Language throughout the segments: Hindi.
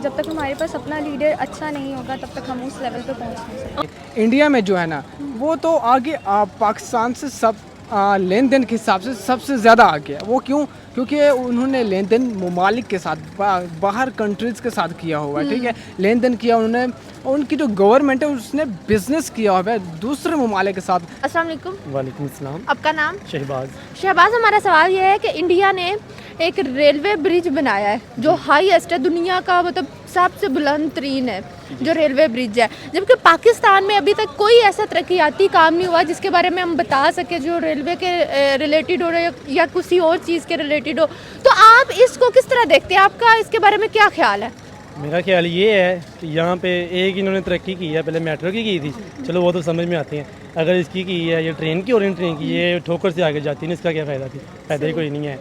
जब तक हमारे पास अपना लीडर अच्छा नहीं होगा तब तक हम उस लेवल पे पहुंच नहीं सकते। इंडिया में जो है ना वो तो आगे पाकिस्तान से सब लेन देन के हिसाब से सबसे ज़्यादा आगे है। वो क्यों? क्योंकि उन्होंने लेन देन ममालिक के साथ बाहर कंट्रीज़ के साथ किया हुआ है, ठीक है। लेन देन किया उन्होंने, उनकी जो गवर्नमेंट है उसने बिजनेस किया हुआ है दूसरे ममालिक के साथ। अस्सलाम वालेकुम। वालेकुम अस्सलाम। आपका नाम? शहबाज। शहबाज, हमारा सवाल ये है कि इंडिया ने एक रेलवे ब्रिज बनाया है जो हाईएस्ट है, दुनिया का मतलब सबसे बुलंद तरीन है जो रेलवे ब्रिज है, जबकि पाकिस्तान में अभी तक कोई ऐसा तरक्याती काम नहीं हुआ जिसके बारे में हम बता सके जो रेलवे के रिलेटेड हो या किसी और चीज़ के रिलेटेड हो। तो आप इसको किस तरह देखते हैं? आपका इसके बारे में क्या ख्याल है? मेरा ख्याल ये है कि यहाँ पे एक इन्होंने तरक्की की है, पहले मेट्रो की थी, चलो वो तो समझ में आती है। अगर इसकी की है ये ट्रेन की, और इन ट्रेन की ये ठोकर से आगे जाती है, इसका क्या फ़ायदा थी? फ़ायदा ही कोई नहीं है।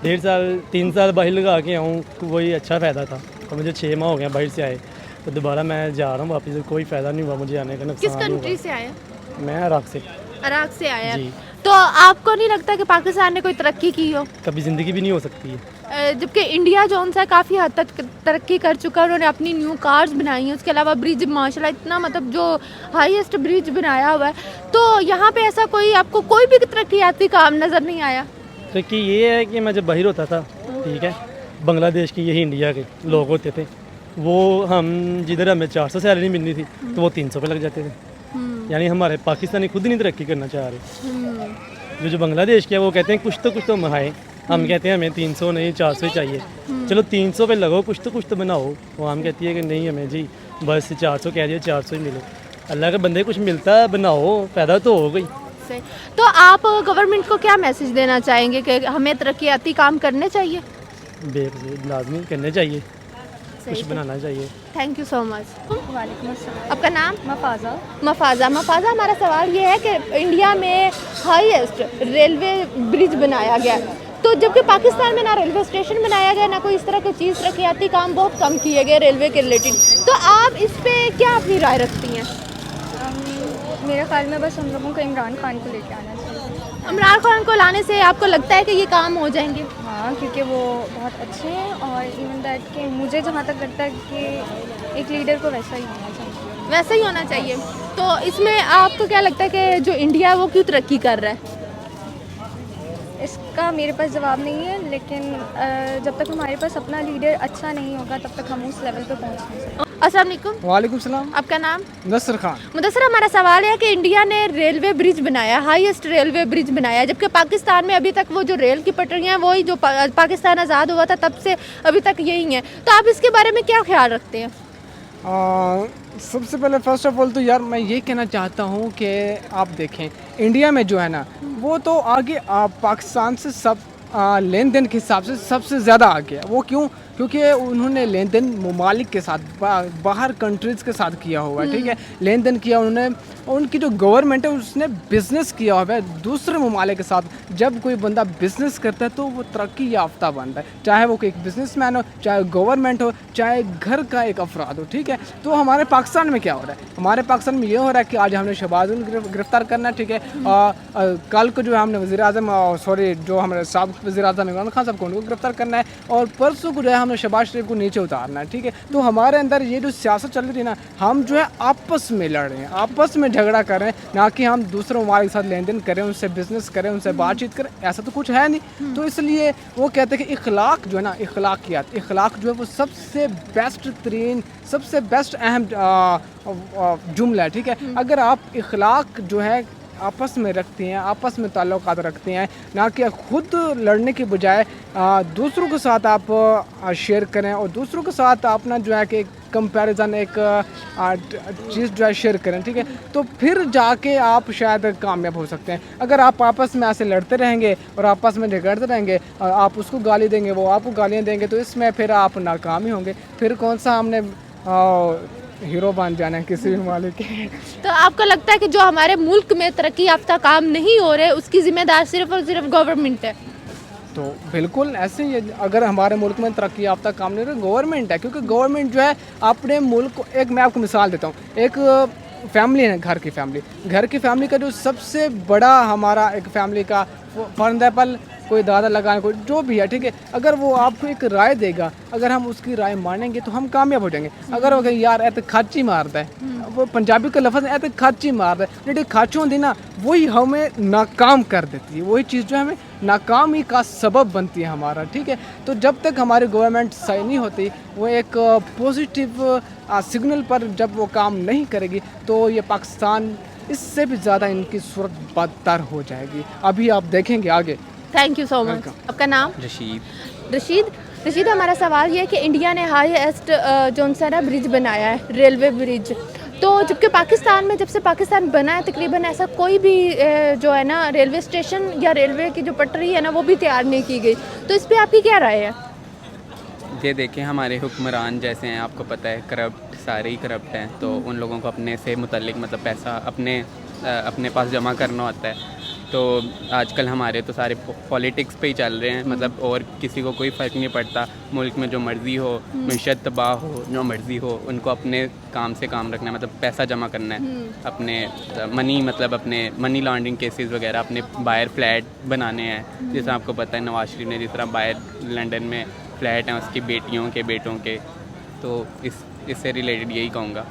3 साल बाहर लगा के आऊँ वही अच्छा फ़ायदा था, और मुझे 6 माह हो गया बाहर से आए, तो दोबारा मैं जा रहा हूँ वापस, कोई फ़ायदा नहीं हुआ मुझे आने का, किस नुकसान कंट्री से आए? हुआ। मैं इराक से। इराक से आए जी। हैं। तो आपको नहीं लगता कि पाकिस्तान ने कोई तरक्की की हो? कभी ज़िंदगी भी नहीं हो सकती है। जबकि इंडिया जो है काफ़ी हद तक तरक्की कर चुका है, उन्होंने अपनी न्यू कार्स बनाई हैं, उसके अलावा ब्रिज माशाल्लाह इतना मतलब जो हाईएस्ट ब्रिज बनाया हुआ है। तो यहाँ पे ऐसा कोई आपको कोई भी तरक्याती काम नज़र नहीं आया? तरक्की ये है कि मैं जब बाहर होता था, ठीक है, बांग्लादेश की यही इंडिया के लोग होते थे, वो हम जिधर हमें 400 सैलरी मिलनी थी तो वो 300 पे लग जाते थे। यानी हमारे पाकिस्तानी खुद नहीं तरक्की करना चाह रहे। जो बांग्लादेश के है वो कहते हैं कुछ तो महाए, हम कहते हैं हमें 300 नहीं 400 ही चाहिए। चलो 300 पे लगो, कुछ तो बनाओ। वो हम कहती है कि नहीं हमें जी बस 400 कह दिए, 400 ही मिलो। अल्लाह के बंदे कुछ मिलता है बनाओ, पैदा तो हो गई। तो आप गवर्नमेंट को क्या मैसेज देना चाहेंगे कि हमें तरक्याती काम करने चाहिए? लाजमी करने चाहिए, कुछ बनाना चाहिए। Thank you so much. वालेकुम अस्सलाम। आपका नाम? मफाजा। मफाजा, हमारा सवाल ये है कि इंडिया में हाईएस्ट रेलवे ब्रिज बनाया गया है, तो जबकि पाकिस्तान में ना रेलवे स्टेशन बनाया गया, ना कोई इस तरह की चीज़, तरक्याती काम बहुत कम किए गए रेलवे के रिलेटेड। तो आप इस पे क्या अपनी राय रखती हैं? मेरे ख्याल में बस हम लोगों को इमरान खान को लेके आना चाहिए। इमरान खान को लाने से आपको लगता है कि ये काम हो जाएंगे? हाँ, क्योंकि वो बहुत अच्छे हैं और इवन दैट कि मुझे जहाँ तक लगता है कि एक लीडर को वैसा ही होना चाहिए। वैसा ही होना चाहिए। तो इसमें आपको क्या लगता है कि जो इंडिया है वो क्यों तरक्की कर रहा है? इसका मेरे पास जवाब नहीं है, लेकिन जब तक हमारे पास अपना लीडर अच्छा नहीं होगा तब तक हम उस लेवल पे पहुंच नहीं सकते। अस्सलाम वालेकुम। वालेकुम सलाम। आपका नाम? नसर खान। मुदस्सर, हमारा सवाल है कि इंडिया ने रेलवे ब्रिज बनाया, हाईएस्ट रेलवे ब्रिज बनाया, जबकि पाकिस्तान में अभी तक वो जो रेल की पटरियाँ हैं वही जो पाकिस्तान आज़ाद हुआ था तब से अभी तक यही हैं। तो आप इसके बारे में क्या ख्याल रखते हैं? सबसे पहले फर्स्ट ऑफ ऑल तो यार मैं ये कहना चाहता हूँ कि आप देखें इंडिया में जो है ना वो तो आगे पाकिस्तान से सब लेन देन के हिसाब से सबसे ज़्यादा आगे है। वो क्यों? क्योंकि उन्होंने लेन देन ममालिक के साथ बाहर कंट्रीज़ के साथ किया हुआ है, ठीक है। लेन देन किया उन्होंने, उनकी जो गवर्नमेंट है उसने बिज़नेस किया हुआ है दूसरे ममालिक के साथ। जब कोई बंदा बिज़नेस करता है तो वो तरक्की याफ्ता बनता है, चाहे वो एक बिज़नेसमैन हो, चाहे गवर्नमेंट हो, चाहे घर का एक अफराद हो, ठीक है। तो हमारे पाकिस्तान में क्या हो रहा है? हमारे पाकिस्तान में ये हो रहा है कि आज हमने शहबाज गिरफ्तार करना है, ठीक है। कल को जो है हमने वज़ीर-ए-आज़म सॉरी जो हमारे साबिक़ वज़ीर-ए-आज़म इमरान खान साहब को उनको गिरफ्तार करना है, और परसों को जो है हमने शहबाज शरीफ को नीचे उतारना है, ठीक है। तो हमारे अंदर ये जो सियासत चल रही है ना, हम जो है आपस में लड़ रहे हैं, आपस में झगड़ा कर रहे हैं, ना कि हम दूसरे ममालिक के साथ लेन देन करें, उनसे बिजनेस करें, उनसे बातचीत करें। ऐसा तो कुछ है नहीं। तो इसलिए वो कहते हैं कि इखलाक जो है ना, इखलाक जो है वो सबसे बेस्ट तरीन, सबसे बेस्ट अहम जुमला है, ठीक है। अगर आप इखलाक जो है आपस में रखते हैं, आपस में ताल्लुकात रखते हैं, ना कि खुद लड़ने के बजाय दूसरों के साथ आप शेयर करें और दूसरों के साथ अपना जो है कि कंपैरिजन एक चीज़ जो है शेयर करें, ठीक है। तो फिर जाके आप शायद कामयाब हो सकते हैं। अगर आप आपस में ऐसे लड़ते रहेंगे और आपस में झगड़ते रहेंगे, आप उसको गाली देंगे, वो आपको गालियाँ देंगे, तो इसमें फिर आप नाकाम ही होंगे। फिर कौन सा हमने हीरो बन जाना है किसी भी मालिक के। तो आपको लगता है कि जो हमारे मुल्क में तरक्की याफ्ता काम नहीं हो रहे उसकी जिम्मेदार सिर्फ और सिर्फ गवर्नमेंट है? तो बिल्कुल ऐसे ही है। अगर हमारे मुल्क में तरक्की याफ्ता काम नहीं हो रहा, गवर्नमेंट है, क्योंकि गवर्नमेंट जो है अपने मुल्क को, एक मैं आपको मिसाल देता हूँ, एक फैमिली है, घर की फैमिली का जो सबसे बड़ा हमारा एक फैमिली का फॉर एग्जाम्पल कोई दादा लगाने कोई जो भी है, ठीक है, अगर वो आपको एक राय देगा, अगर हम उसकी राय मानेंगे तो हम कामयाब हो जाएंगे। अगर वो कहे यार ऐसे खाची मारता है, वो पंजाबी का लफ्ज़ ऐसे खाची मारता है, जो खाची होती ना वही हमें नाकाम कर देती है, वही चीज़ जो हमें नाकामी का सबब बनती है हमारा, ठीक है। तो जब तक हमारी गवर्नमेंट सही नहीं होती, वो एक पॉजिटिव सिग्नल पर जब वो काम नहीं करेगी तो ये पाकिस्तान इससे भी ज़्यादा इनकी सूरत बदतर हो जाएगी। अभी आप देखेंगे आगे। Thank you so much. आपका नाम? रशीद, हमारा सवाल ये है कि इंडिया ने हाईएस्ट जो सा ना ब्रिज बनाया है, रेलवे ब्रिज, तो जबकि पाकिस्तान में जब से पाकिस्तान बना है तकरीबन ऐसा कोई भी जो है ना रेलवे स्टेशन या रेलवे की जो पटरी है ना वो भी तैयार नहीं की गई, तो इस पर आपकी क्या राय है? ये देखें, हमारे हुक्मरान जैसे हैं, आपको पता है करप्ट, सारे ही करप्ट हैं, तो उन लोगों को अपने से मुतल्लिक मतलब पैसा अपने पास जमा करना होता है। तो आजकल हमारे तो सारे पॉलिटिक्स पे ही चल रहे हैं, मतलब और किसी को कोई फ़र्क नहीं पड़ता, मुल्क में जो मर्ज़ी हो, मीशत तबाह हो, जो मर्ज़ी हो, उनको अपने काम से काम रखना है, मतलब पैसा जमा करना है, अपने अपने मनी लॉन्ड्रिंग केसेस वगैरह अपने बाहर फ्लैट बनाने हैं। जैसे आपको पता है नवाज शरीफ ने जिस तरह बाहर लंदन में फ्लैट हैं उसकी बेटियों के बेटों के, तो इससे रिलेटेड यही कहूँगा।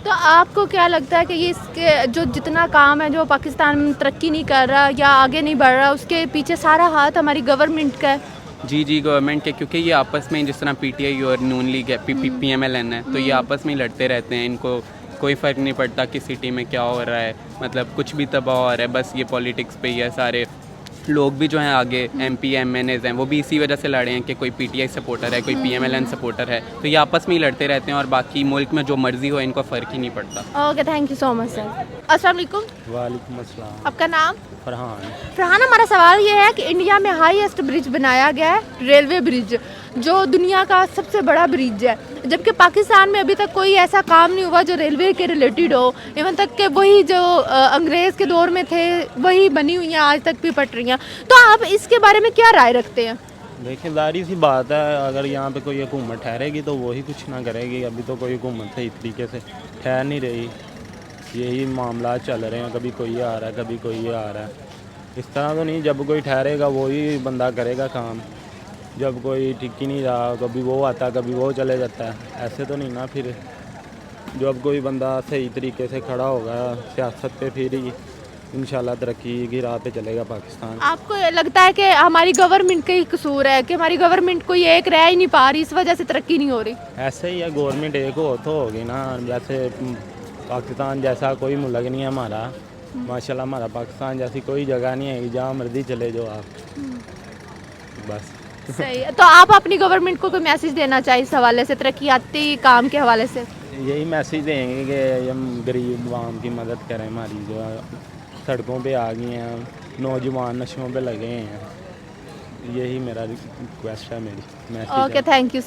तो आपको क्या लगता है कि ये इसके जो जितना काम है जो पाकिस्तान तरक्की नहीं कर रहा या आगे नहीं बढ़ रहा, उसके पीछे सारा हाथ हमारी गवर्नमेंट का है? जी गवर्नमेंट के, क्योंकि ये आपस में जिस तरह पीटीआई और नून लीग है, PMLN है, तो ये आपस में ही लड़ते रहते हैं, इनको कोई फ़र्क नहीं पड़ता कि सिटी में क्या हो रहा है, मतलब कुछ भी तबाह हो रहा है, बस ये पॉलिटिक्स पे ही है। सारे लोग भी जो हैं आगे MP MNAs हैं वो भी इसी वजह से लड़े हैं कि कोई PTI सपोर्टर है, कोई PMLN सपोर्टर है, तो ये आपस में ही लड़ते रहते हैं और बाकी मुल्क में जो मर्जी हो इनको फ़र्क ही नहीं पड़ता। Okay, thank you so much sir. अस्सलाम वालेकुम। वालेकुम अस्सलाम। आपका नाम? फरहान, हमारा सवाल ये है कि इंडिया में हाईएस्ट ब्रिज बनाया गया है, रेलवे ब्रिज, जो दुनिया का सबसे बड़ा ब्रिज है, जबकि पाकिस्तान में अभी तक कोई ऐसा काम नहीं हुआ जो रेलवे के रिलेटेड हो। इवन तक कि वही जो अंग्रेज़ के दौर में थे वही बनी हुई हैं आज तक भी पटरियाँ। तो आप इसके बारे में क्या राय रखते हैं? देखिए, जाहिर सी बात है, अगर यहाँ पे कोई हुकूमत ठहरेगी तो वही कुछ ना करेगी। अभी तो कोई हुकूमत सही तरीके से ठहर नहीं रही, यही मामला चल रहे हैं, कभी कोई आ रहा है कभी कोई आ रहा है। इस तरह तो नहीं, जब कोई ठहरेगा वही बंदा करेगा काम, जब कोई ठीक ही नहीं रहा कभी वो आता कभी वो चले जाता है, ऐसे तो नहीं ना। फिर जब कोई बंदा सही तरीके से खड़ा होगा सियासत पे, फिर ही इंशाल्लाह तरक्की की राह पे चलेगा पाकिस्तान। आपको ये लगता है कि हमारी गवर्नमेंट का ही कसूर है कि हमारी गवर्नमेंट कोई एक रह ही नहीं पा रही, इस वजह से तरक्की नहीं हो रही? ऐसे ही है, गवर्नमेंट एक हो तो होगी ना। जैसे पाकिस्तान जैसा कोई मुल्क नहीं है हमारा, माशाल्लाह हमारा पाकिस्तान जैसी कोई जगह नहीं है, जहाँ मर्जी चले जाओ आप, बस। सही है। तो आप अपनी गवर्नमेंट को कोई मैसेज देना चाहिए इस हवाले से, तरक्याती काम के हवाले से? यही मैसेज देंगे कि हम गरीब आवाम की मदद करें, हमारी जो सड़कों पे आ गई हैं, नौजवान नशों पे लगे हैं, यही मेरा रिक्वेस्ट है, मेरी मैसेज है। Okay, thank you.